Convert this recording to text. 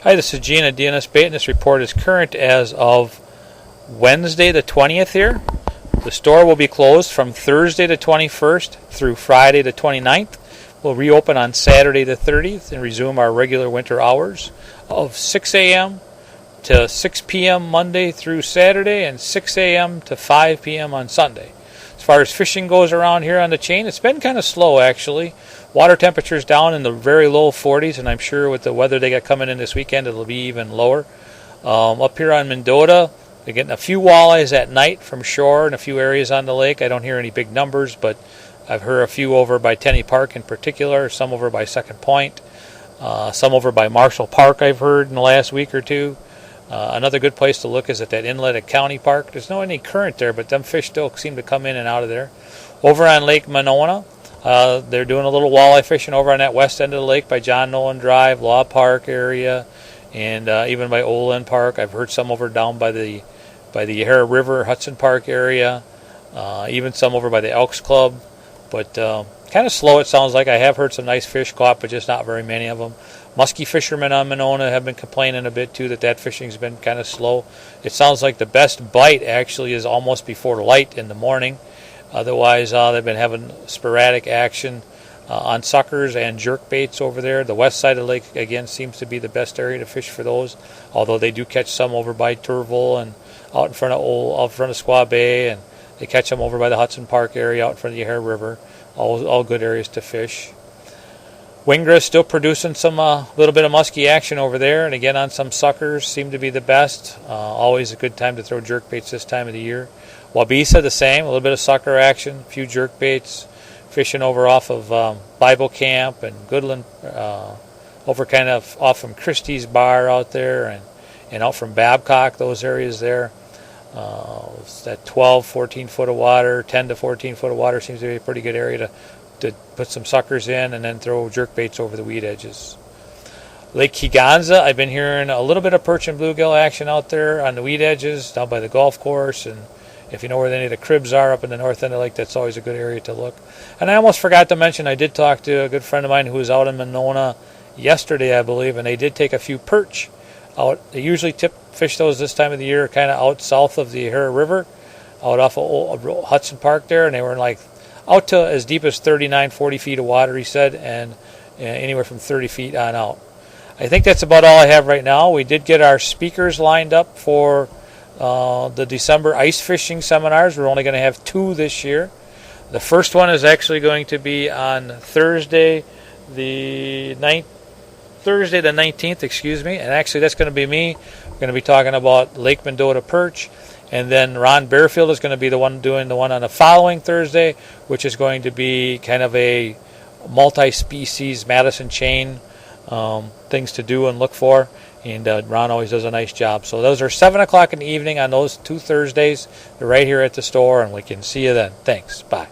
Hi, this is Gene at DNS Bait, and this report is current as of Wednesday the 20th here. The store will be closed from Thursday the 21st through Friday the 29th. We'll reopen on Saturday the 30th and resume our regular winter hours of 6 a.m. to 6 p.m. Monday through Saturday and 6 a.m. to 5 p.m. on Sunday. As far as fishing goes around here on the chain, it's been kind of slow actually. Water temperatures down in the very low 40s, and I'm sure with the weather they got coming in this weekend, it'll be even lower. Up here on Mendota, they're getting a few walleyes at night from shore in a few areas on the lake. I don't hear any big numbers, but I've heard a few over by Tenney Park in particular, some over by Second Point, some over by Marshall Park I've heard in the last week or two. Another good place to look is at that inlet at County Park. There's no any current there, but them fish still seem to come in and out of there. Over on Lake Monona, they're doing a little walleye fishing over on that west end of the lake by John Nolan Drive, Law Park area, and even by Olin Park. I've heard some over down by the Yahara River, Hudson Park area, even some over by the Elks Club. But kind of slow, it sounds like. I have heard some nice fish caught, but just not very many of them. Muskie fishermen on Monona have been complaining a bit too that fishing's been kind of slow. It sounds like the best bite actually is almost before light in the morning. Otherwise, they've been having sporadic action on suckers and jerk baits over there. The west side of the lake, again, seems to be the best area to fish for those, although they do catch some over by Turville and out in front of Squaw Bay, and they catch them over by the Hudson Park area out in front of the Yahara River. All good areas to fish. Wingra still producing some little bit of musky action over there, and again on some suckers seem to be the best. Always a good time to throw jerk baits this time of the year. Waubesa the same, a little bit of sucker action, a few jerk baits, fishing over off of Bible Camp and Goodland, over kind of off from Christie's Bar out there, and out from Babcock, those areas there. That 12, 14 foot of water, 10 to 14 foot of water seems to be a pretty good area to put some suckers in and then throw jerk baits over the weed edges. Lake Kegonsa, I've been hearing a little bit of perch and bluegill action out there on the weed edges down by the golf course, and if you know where any of the cribs are up in the north end of the lake, that's always a good area to look. And I almost forgot to mention, I did talk to a good friend of mine who was out in Monona yesterday, I believe, and they did take a few perch out. They usually fish those this time of the year kind of out south of the Yahara River, out off of Hudson Park there, and they were like out to as deep as 39, 40 feet of water, he said, and anywhere from 30 feet on out. I think that's about all I have right now. We did get our speakers lined up for the December ice fishing seminars. We're only going to have 2 this year. The first one is actually going to be on Thursday the 19th, and actually that's going to be me. We're going to be talking about Lake Mendota perch, and then Ron Bearfield is going to be the one doing the one on the following Thursday, which is going to be kind of a multi-species Madison chain, things to do and look for, and Ron always does a nice job. So those are 7 o'clock in the evening on those 2 Thursdays. They're right here at the store, and we can see you then. Thanks. Bye.